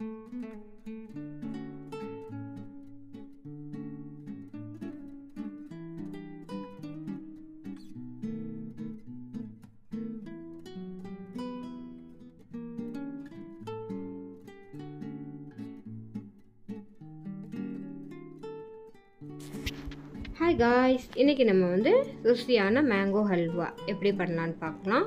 Hi guys, இன்றைக்கி நம்ம வந்து ருசியான மேங்கோ ஹல்வா எப்படி பண்ணலான்னு பார்க்கலாம்.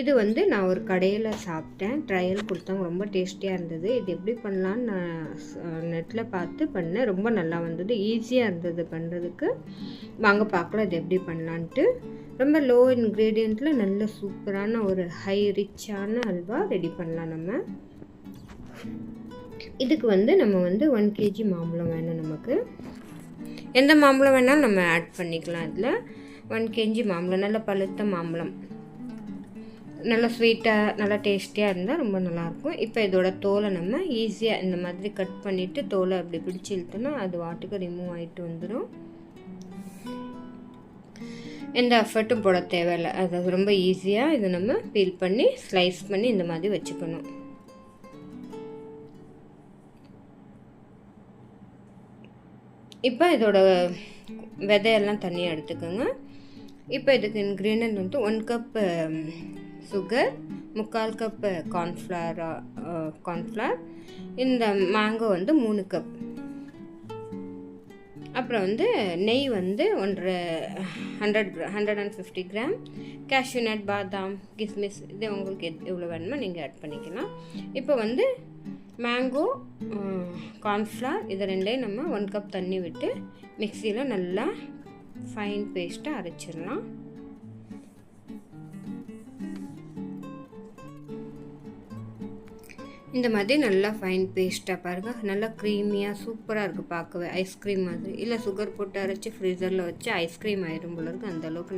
இது வந்து நான் ஒரு கடையில் சாப்பிட்டேன், ட்ரையல் கொடுத்தாங்க, ரொம்ப டேஸ்டியாக இருந்தது. இது எப்படி பண்ணலான்னு நான் நெட்டில் பார்த்து பண்ணேன், ரொம்ப நல்லா வந்தது, ஈஸியாக இருந்தது பண்ணுறதுக்கு. வாங்க பார்க்கலாம் இது எப்படி பண்ணலான்ட்டு. ரொம்ப லோ இன்க்ரீடியண்ட்டில் நல்ல சூப்பரான ஒரு ஹை ரிச்சான ஹல்வா ரெடி பண்ணலாம். நம்ம இதுக்கு வந்து நம்ம வந்து 1 kg மாம்பழம் வேணும். நமக்கு எந்த மாம்பழம் வேணாலும் நம்ம ஆட் பண்ணிக்கலாம். இதில் 1 kg மாம்பழம், நல்ல பழுத்த மாம்பழம், நல்லா ஸ்வீட்டாக நல்லா டேஸ்டியாக இருந்தால் ரொம்ப நல்லாயிருக்கும். இப்போ இதோட தோலை நம்ம ஈஸியாக இந்த மாதிரி கட் பண்ணிவிட்டு தோலை அப்படி பிடிச்சி இழுத்தோன்னா அது வாட்டுக்கு ரிமூவ் ஆகிட்டு வந்துடும். எந்த எஃபர்ட்டும் போட தேவையில்லை, அது ரொம்ப ஈஸியாக இதை நம்ம பீல் பண்ணி ஸ்லைஸ் பண்ணி இந்த மாதிரி வச்சுக்கணும். இப்போ இதோட விதையெல்லாம் தனியாக எடுத்துக்கோங்க. இப்போ இதுக்கு இன்க்ரீடியன்ட் வந்து 1 கப் சுகர், 3/4 கப் கார்ன்ஃப்ளவர், இந்த மேங்கோ வந்து 3 கப், அப்புறம் வந்து நெய் வந்து 150 கிராம், கேஷ்யூ நட், பாதாம், கிஸ்மிஸ், இது உங்களுக்கு எவ்வளோ வேணுமோ நீங்கள் ஆட் பண்ணிக்கலாம். இப்போ வந்து மேங்கோ, கார்ன்ஃப்ளவர், இது ரெண்டையும் நம்ம 1 கப் தண்ணி விட்டு மிக்சியில் நல்லா ஃபைன் பேஸ்ட்டாக அரைச்சிடலாம். இந்த மாதிரி நல்லா ஃபைன் பேஸ்ட்டாக பாருங்கள், நல்லா க்ரீமியாக சூப்பராக இருக்குது பார்க்கவே, ஐஸ்கிரீம் மாதிரி. இல்லை சுகர் போட்டு அரைச்சி ஃப்ரீசரில் வச்சு ஐஸ்கிரீம் ஆயிரும் போல இருக்குது, அந்தளவுக்கு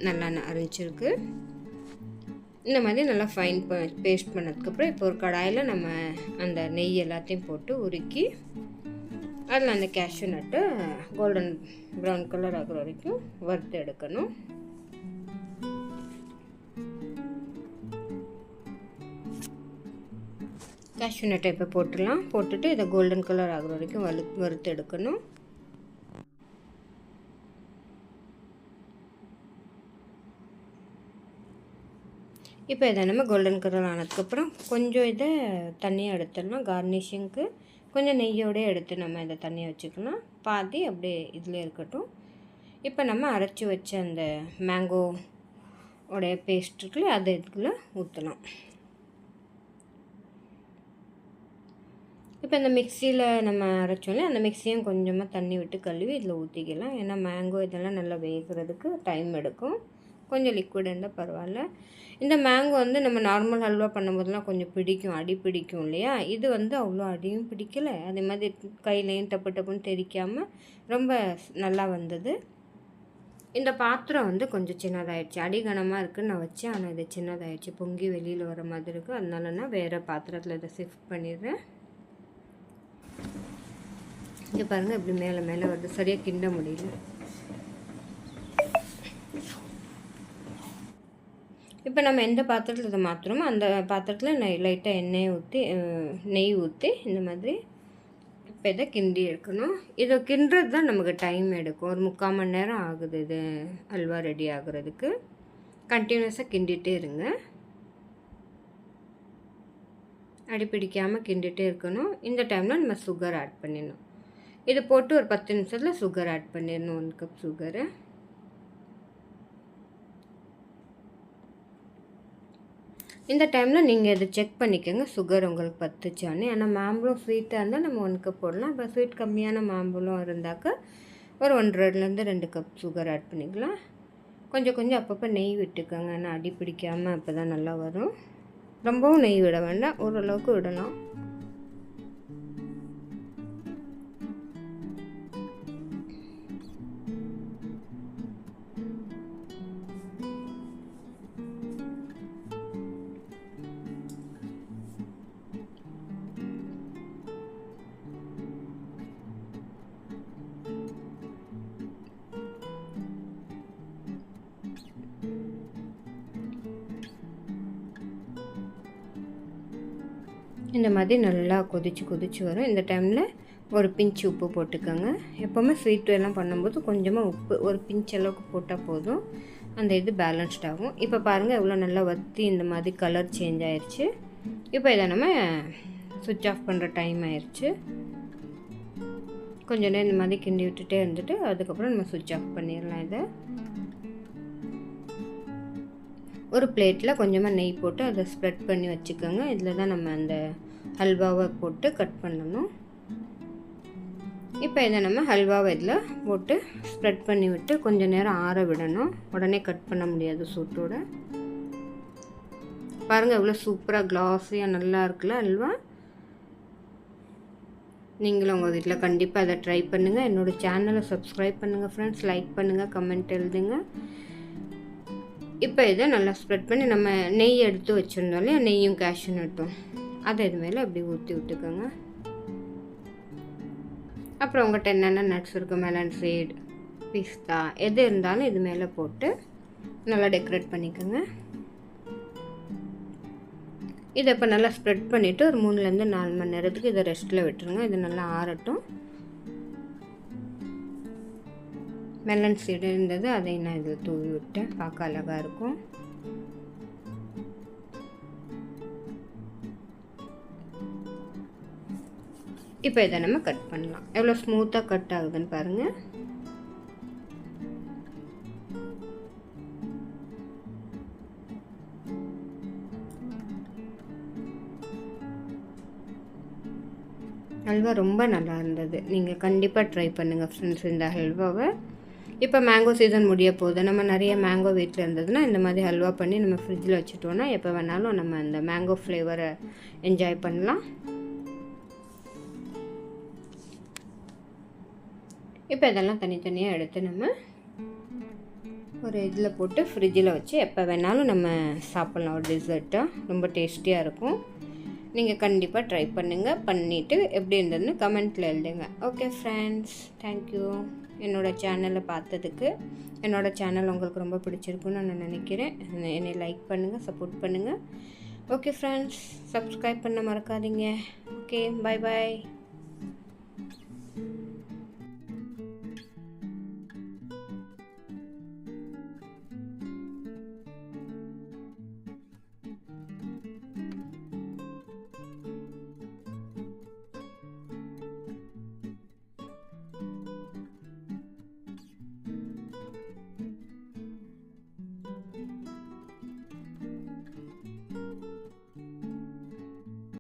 நல்லா அரைச்சிருக்கு. இந்த மாதிரி நல்லா ஃபைன் பேஸ்ட் பண்ணதுக்கப்புறம் இப்போ ஒரு கடாயில் நம்ம அந்த நெய் எல்லாத்தையும் போட்டு உருக்கி அதில் அந்த கேஷ்யூ நட்டை கோல்டன் ப்ரௌன் கலர் ஆகிற வரைக்கும் வறுத்து எடுக்கணும். கேஷ்யூ நட்டை இப்போ போட்டுட்டு இதை கோல்டன் கலர் ஆகிற வரைக்கும் வறுத்து எடுக்கணும். இப்போ இதை நம்ம கோல்டன் கலர் ஆனதுக்கப்புறம் கொஞ்சம் இதை தண்ணியாக எடுத்துடலாம். கார்னிஷிங்க்கு கொஞ்சம் நெய்யோடு எடுத்து நம்ம இதை தண்ணியை வச்சுக்கலாம். பாதி அப்படியே இதில் இருக்கட்டும். இப்போ நம்ம அரைச்சி வச்ச அந்த மேங்கோ உடைய பேஸ்ட் இருக்குல்ல, அதை இதுக்குள்ளே ஊற்றலாம். இப்போ இந்த மிக்சியில் நம்ம அரைச்சோம்ல, அந்த மிக்சியும் கொஞ்சமாக தண்ணி விட்டு கழுவி இதில் ஊற்றிக்கலாம். ஏன்னா மேங்கோ இதெல்லாம் நல்லா வேகிறதுக்கு டைம் எடுக்கும். கொஞ்சம் லிக்விட் இருந்தால் பரவாயில்ல. இந்த மேங்கோ வந்து நம்ம நார்மல் ஹல்வா பண்ணும்போதெல்லாம் கொஞ்சம் பிடிக்கும், அடி பிடிக்கும் இல்லையா? இது வந்து அவ்வளோ அடியும் பிடிக்கலை, அதே மாதிரி கையிலையும் டப்புன்னு தெரிக்காமல் ரொம்ப நல்லா வந்தது. இந்த பாத்திரம் வந்து கொஞ்சம் சின்னதாகிடுச்சு, அடிகனமாக இருக்குதுன்னு நான் வச்சேன், ஆனால் இது சின்னதாகிடுச்சு, பொங்கி வெளியில் வர மாதிரி இருக்குது. அதனால நான் வேறு பாத்திரத்தில் இதை ஷிஃப்ட் பண்ணிடுறேன். இங்கே பாருங்கள், இப்படி மேலே வருது, சரியாக கிண்ட முடியல. இப்போ நம்ம எந்த பாத்திரத்தில் இதை மாற்றுறோமோ அந்த பாத்திரத்தில் லைட்டாக நெய் ஊற்றி இந்த மாதிரி இப்போ இதை கிண்டி எடுக்கணும். இதை கிண்டுறது தான் நமக்கு டைம் எடுக்கும், ஒரு 3/4 மணி நேரம் ஆகுது இது அல்வா ரெடி ஆகுறதுக்கு. கண்டினியூஸாக கிண்டிகிட்டே இருங்க, அடிப்பிடிக்காமல் கிண்டிகிட்டே இருக்கணும். இந்த டைமில் நம்ம சுகர் ஆட் பண்ணிடணும். இது போட்டு ஒரு 10 நிமிஷத்தில் சுகர் ஆட் பண்ணிடணும், 1 கப் சுகரு. இந்த டைமில் நீங்கள் இதை செக் பண்ணிக்கோங்க, சுகர் உங்களுக்கு பத்துச்சான்னு. ஏன்னா மாம்பழம் ஸ்வீட்டாக இருந்தால் நம்ம 1 கப் போடலாம். இப்போ ஸ்வீட் கம்மியான மாம்பழம் இருந்தாக்க ஒரு 1.5லேருந்து 2 கப் சுகர் ஆட் பண்ணிக்கலாம். கொஞ்சம் அப்பப்போ நெய் விட்டுக்கோங்க, ஏன்னா அடி பிடிக்காமல் அப்போ தான் நல்லா வரும். ரொம்பவும் நெய் விட வேண்டாம், ஓரளவுக்கு விடலாம். இந்த மாதிரி நல்லா கொதிச்சு வரும். இந்த டைமில் ஒரு பிஞ்ச் உப்பு போட்டுக்கோங்க. எப்போவுமே ஸ்வீட் எல்லாம் பண்ணும்போது கொஞ்சமாக உப்பு ஒரு பிஞ்ச் அளவுக்கு போட்டால் போதும், அந்த இது பேலன்ஸ்ட் ஆகும். இப்போ பாருங்கள் எவ்வளோ நல்லா வற்றி இந்த மாதிரி கலர் சேஞ்ச் ஆயிடுச்சு. இப்போ இதை நம்ம சுவிட்ச் ஆஃப் பண்ணுற டைம் ஆயிடுச்சு. கொஞ்சம் நேரம் இந்த மாதிரி கிண்டி விட்டுட்டே இருந்துட்டு அதுக்கப்புறம் நம்ம சுவிட்ச் ஆஃப் பண்ணிடலாம். இதை ஒரு பிளேட்டில் கொஞ்சமாக நெய் போட்டு அதை ஸ்ப்ரெட் பண்ணி வச்சுக்கோங்க. இதில் தான் நம்ம அந்த ஹல்வாவை போட்டு கட் பண்ணணும். இப்போ இதை நம்ம ஹல்வாவை இதில் போட்டு ஸ்ப்ரெட் பண்ணி விட்டு கொஞ்சம் நேரம் ஆற விடணும். உடனே கட் பண்ண முடியாது சூட்டோட. பாருங்கள் எவ்வளோ சூப்பராக கிளாஸியாக நல்லா இருக்குல்ல ஹல்வா. நீங்களும் உங்கள் வீட்டில் கண்டிப்பாக அதை ட்ரை பண்ணுங்கள். என்னோடய சேனலை சப்ஸ்கிரைப் பண்ணுங்கள் ஃப்ரெண்ட்ஸ். லைக் பண்ணுங்கள், கமெண்ட் எழுதுங்க. இப்போ இதை நல்லா ஸ்ப்ரெட் பண்ணி நம்ம நெய் எடுத்து வச்சுருந்தோம் இல்லையா, நெய்யும் கேஷ்யூ நட்டும் அதை இது மேலே அப்படி ஊற்றி விட்டுக்கோங்க. அப்புறம் உங்கள்கிட்ட என்னென்ன நட்ஸ் இருக்குது, மெலன் சீட், பிஸ்தா எது இருந்தாலும் இது மேலே போட்டு நல்லா டெக்கரேட் பண்ணிக்கோங்க. இதை இப்போ நல்லா ஸ்ப்ரெட் பண்ணிவிட்டு ஒரு 3லேருந்து 4 மணி நேரத்துக்கு இதை ரெஸ்ட்டில் விட்டுருங்க. இது நல்லா ஆறட்டும். மெலன் சீடு இருந்தது, அதை நான் இதில் தூவி விட்டேன். பார்க்க அழகாக இருக்கும். இப்போ இதை நம்ம கட் பண்ணலாம். எவ்வளோ ஸ்மூத்தாக கட் ஆகுதுன்னு பாருங்கள். ஹல்வா ரொம்ப நல்லா இருந்தது. நீங்கள் கண்டிப்பாக ட்ரை பண்ணுங்கள் ஃப்ரெண்ட்ஸ் இந்த ஹல்வாவை. இப்போ மேங்கோ சீசன் முடிய போகுது. நம்ம நிறைய மேங்கோ வீட்டில் இருந்ததுன்னா இந்த மாதிரி ஹல்வா பண்ணி நம்ம ஃப்ரிட்ஜில் வச்சுட்டோன்னா எப்போ வேணாலும் நம்ம அந்த மேங்கோ ஃப்ளேவரை என்ஜாய் பண்ணலாம். இப்போ இதெல்லாம் தனித்தனியாக எடுத்து நம்ம ஒரு இதில் போட்டு ஃப்ரிட்ஜில் வச்சு எப்போ வேணாலும் நம்ம சாப்பிட்லாம். ஒரு டெசர்ட்டாக ரொம்ப டேஸ்டியாக இருக்கும். நீங்கள் கண்டிப்பாக ட்ரை பண்ணுங்கள். பண்ணிவிட்டு எப்படி இருந்ததுன்னு கமெண்ட்டில் எழுதுங்க. ஓகே ஃப்ரெண்ட்ஸ், தேங்க்யூ என்னோடய சேனலை பார்த்ததுக்கு. என்னோடய சேனல் உங்களுக்கு ரொம்ப பிடிச்சிருக்குன்னு நான் நினைக்கிறேன். என்னை லைக் பண்ணுங்கள், சப்போர்ட் பண்ணுங்கள். ஓகே ஃப்ரெண்ட்ஸ், சப்ஸ்கிரைப் பண்ண மறக்காதீங்க. Okay, bye bye.